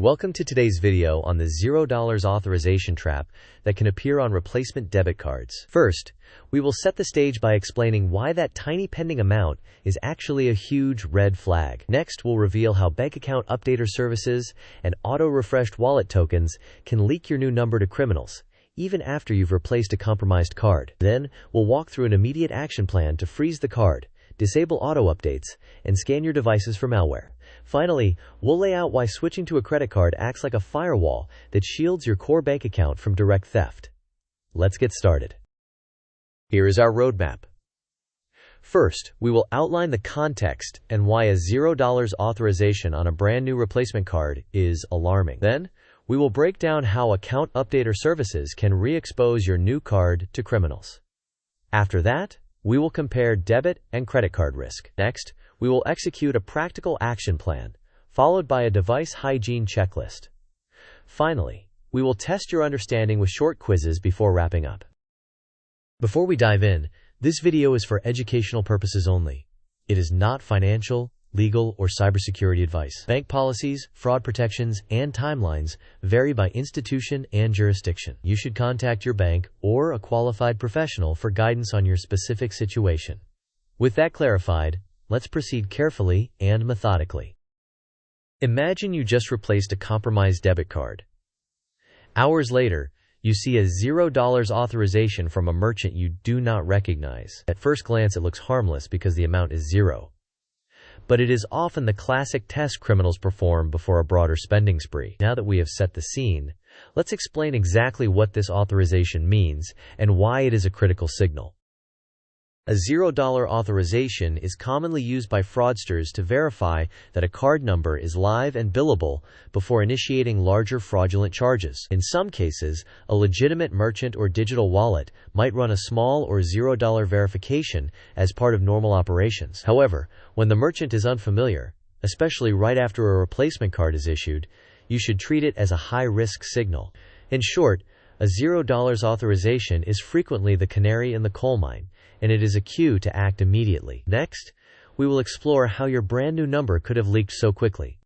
Welcome to today's video on the $0 authorization trap that can appear on replacement debit cards. First, we will set the stage by explaining why that tiny pending amount is actually a huge red flag. Next, we'll reveal how bank account updater services and auto-refreshed wallet tokens can leak your new number to criminals, even after you've replaced a compromised card. Then, we'll walk through an immediate action plan to freeze the card, disable auto updates, and scan your devices for malware. Finally, we'll lay out why switching to a credit card acts like a firewall that shields your core bank account from direct theft. Let's get started. Here is our roadmap. First, we will outline the context and why a $0 authorization on a brand new replacement card is alarming. Then, we will break down how account updater services can re-expose your new card to criminals. After that, we will compare debit and credit card risk. Next, we will execute a practical action plan, followed by a device hygiene checklist. Finally, we will test your understanding with short quizzes before wrapping up. Before we dive in, this video is for educational purposes only. It is not financial, legal, or cybersecurity advice. Bank policies, fraud protections, and timelines vary by institution and jurisdiction. You should contact your bank or a qualified professional for guidance on your specific situation. With that clarified, let's proceed carefully and methodically. Imagine you just replaced a compromised debit card. Hours later, you see a $0 authorization from a merchant you do not recognize. At first glance, it looks harmless because the amount is zero. But it is often the classic test criminals perform before a broader spending spree. Now that we have set the scene, let's explain exactly what this authorization means and why it is a critical signal. A $0 authorization is commonly used by fraudsters to verify that a card number is live and billable before initiating larger fraudulent charges. In some cases, a legitimate merchant or digital wallet might run a small or $0 verification as part of normal operations. However, when the merchant is unfamiliar, especially right after a replacement card is issued, you should treat it as a high-risk signal. In short, a $0 authorization is frequently the canary in the coal mine, and it is a cue to act immediately. Next, we will explore how your brand new number could have leaked so quickly.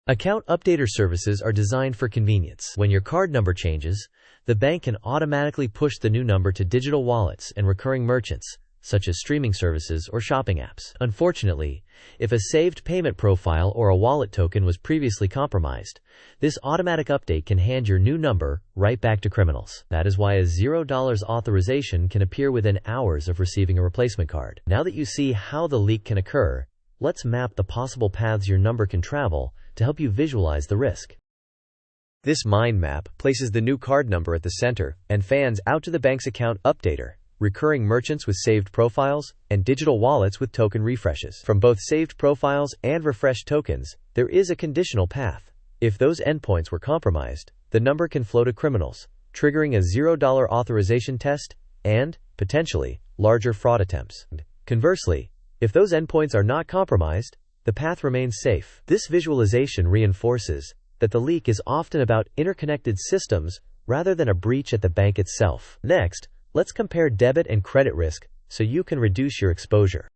Account updater services are designed for convenience. When your card number changes, the bank can automatically push the new number to digital wallets and recurring merchants, such as streaming services or shopping apps. Unfortunately, if a saved payment profile or a wallet token was previously compromised, this automatic update can hand your new number right back to criminals. That is why a $0 authorization can appear within hours of receiving a replacement card. Now that you see how the leak can occur, let's map the possible paths your number can travel to help you visualize the risk. This mind map places the new card number at the center and fans out to the bank's account updater, recurring merchants with saved profiles, and digital wallets with token refreshes. From both saved profiles and refreshed tokens, there is a conditional path. If those endpoints were compromised, the number can flow to criminals, triggering a $0 authorization test and, potentially, larger fraud attempts. Conversely, if those endpoints are not compromised, the path remains safe. This visualization reinforces that the leak is often about interconnected systems rather than a breach at the bank itself. Next, let's compare debit and credit risk so you can reduce your exposure.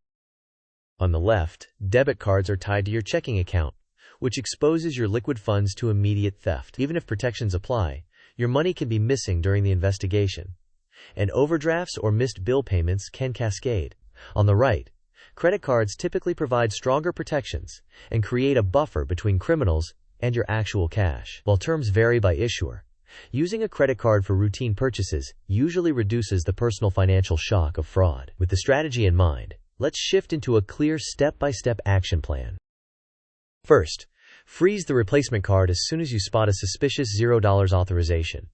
On the left, debit cards are tied to your checking account, which exposes your liquid funds to immediate theft. Even if protections apply, your money can be missing during the investigation, and overdrafts or missed bill payments can cascade. On the right, credit cards typically provide stronger protections and create a buffer between criminals and your actual cash. While terms vary by issuer, using a credit card for routine purchases usually reduces the personal financial shock of fraud. With the strategy in mind, let's shift into a clear step-by-step action plan. First, freeze the replacement card as soon as you spot a suspicious $0 authorization.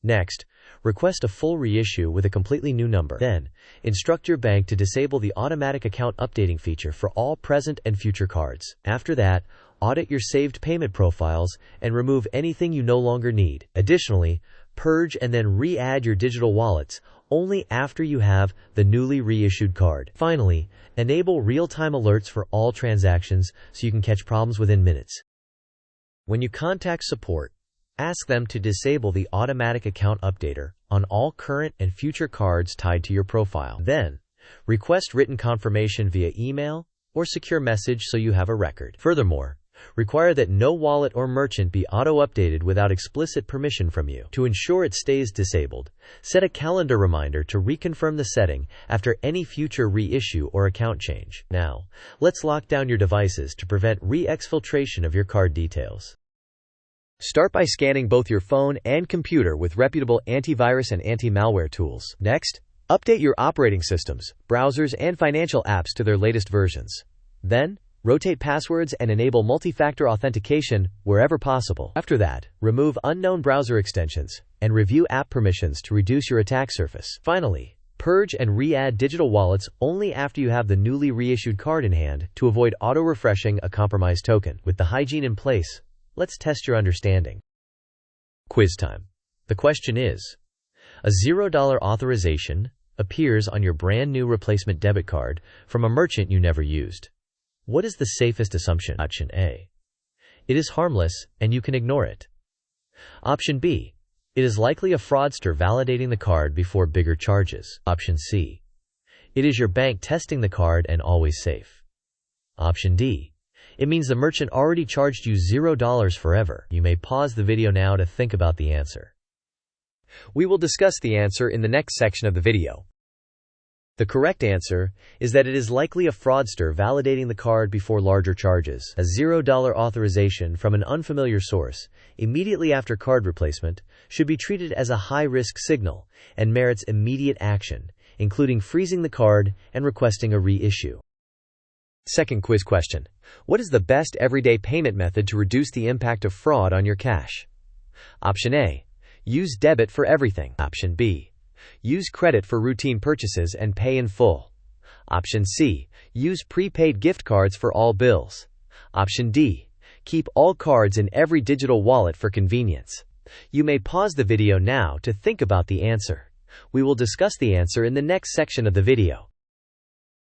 Next, request a full reissue with a completely new number. Then, instruct your bank to disable the automatic account updating feature for all present and future cards. After that, audit your saved payment profiles and remove anything you no longer need. Additionally, purge and then re-add your digital wallets only after you have the newly reissued card. Finally, enable real-time alerts for all transactions so you can catch problems within minutes. When you contact support, ask them to disable the automatic account updater on all current and future cards tied to your profile. Then, request written confirmation via email or secure message so you have a record. Furthermore, Require that no wallet or merchant be auto-updated without explicit permission from you. To ensure it stays disabled, set a calendar reminder to reconfirm the setting after any future reissue or account change. Now, let's lock down your devices to prevent re-exfiltration of your card details. Start by scanning both your phone and computer with reputable antivirus and anti-malware tools. Next, update your operating systems, browsers, and financial apps to their latest versions. Then, rotate passwords and enable multi-factor authentication wherever possible. After that, remove unknown browser extensions and review app permissions to reduce your attack surface. Finally, purge and re-add digital wallets only after you have the newly reissued card in hand to avoid auto-refreshing a compromised token. With the hygiene in place, let's test your understanding. Quiz time. The question is, a $0 authorization appears on your brand new replacement debit card from a merchant you never used. What is the safest assumption? Option A. It is harmless and you can ignore it. Option B. It is likely a fraudster validating the card before bigger charges. Option C. It is your bank testing the card and always safe. Option D. It means the merchant already charged you $0 forever. You may pause the video now to think about the answer. We will discuss the answer in the next section of the video. The correct answer is that it is likely a fraudster validating the card before larger charges. A $0 authorization from an unfamiliar source immediately after card replacement should be treated as a high-risk signal and merits immediate action, including freezing the card and requesting a reissue. Second quiz question. What is the best everyday payment method to reduce the impact of fraud on your cash? Option A. Use debit for everything. Option B. Use credit for routine purchases and pay in full. Option C. Use prepaid gift cards for all bills. Option D. Keep all cards in every digital wallet for convenience. You may pause the video now to think about the answer. We will discuss the answer in the next section of the video.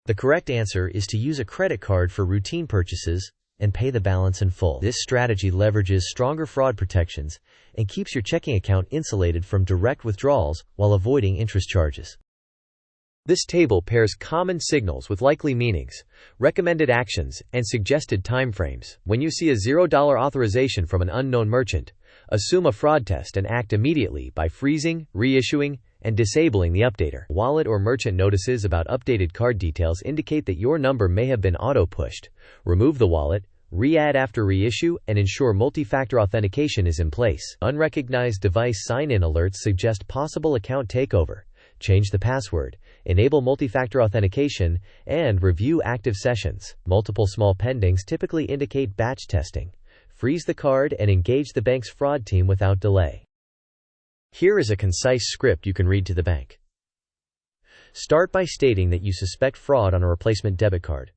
The correct answer is to use a credit card for routine purchases and pay the balance in full. This strategy leverages stronger fraud protections and keeps your checking account insulated from direct withdrawals while avoiding interest charges. This table pairs common signals with likely meanings, recommended actions, and suggested timeframes. When you see a $0 authorization from an unknown merchant, assume a fraud test and act immediately by freezing, reissuing, and disabling the updater. Wallet or merchant notices about updated card details indicate that your number may have been auto-pushed. Remove the wallet, re-add after reissue, and ensure multi-factor authentication is in place. Unrecognized device sign-in alerts suggest possible account takeover. Change the password, enable multi-factor authentication, and review active sessions. Multiple small pendings typically indicate batch testing. Freeze the card and engage the bank's fraud team without delay. Here is a concise script you can read to the bank. Start by stating that you suspect fraud on a replacement debit card.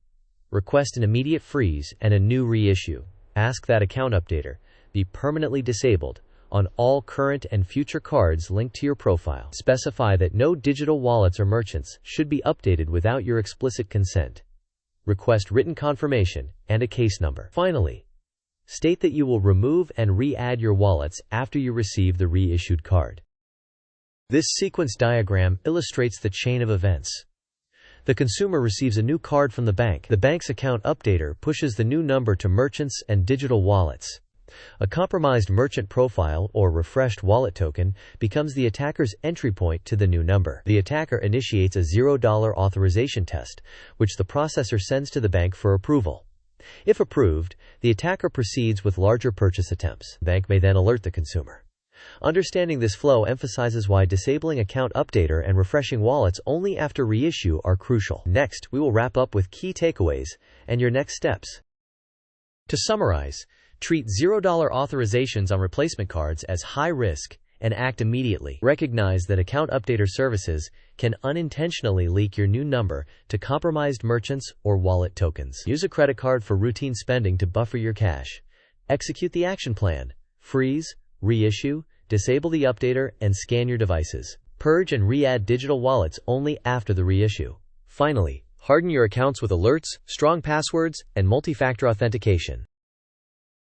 Request an immediate freeze and a new reissue. Ask that account updater be permanently disabled on all current and future cards linked to your profile. Specify that no digital wallets or merchants should be updated without your explicit consent. Request written confirmation and a case number. Finally, state that you will remove and re-add your wallets after you receive the reissued card. This sequence diagram illustrates the chain of events. The consumer receives a new card from the bank. The bank's account updater pushes the new number to merchants and digital wallets. A compromised merchant profile or refreshed wallet token becomes the attacker's entry point to the new number. The attacker initiates a $0 authorization test, which the processor sends to the bank for approval. If approved, the attacker proceeds with larger purchase attempts. The bank may then alert the consumer. Understanding this flow emphasizes why disabling account updater and refreshing wallets only after reissue are crucial. Next, we will wrap up with key takeaways and your next steps. To summarize, treat $0 authorizations on replacement cards as high risk and act immediately. Recognize that account updater services can unintentionally leak your new number to compromised merchants or wallet tokens. Use a credit card for routine spending to buffer your cash. Execute the action plan. Freeze, reissue, disable the updater, and scan your devices. Purge and re-add digital wallets only after the reissue. Finally, harden your accounts with alerts, strong passwords, and multi-factor authentication.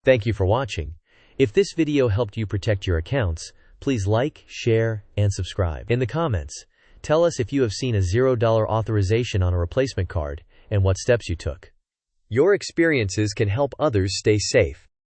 Thank you for watching. If this video helped you protect your accounts, please like, share, and subscribe. In the comments, tell us if you have seen a $0 authorization on a replacement card and what steps you took. Your experiences can help others stay safe.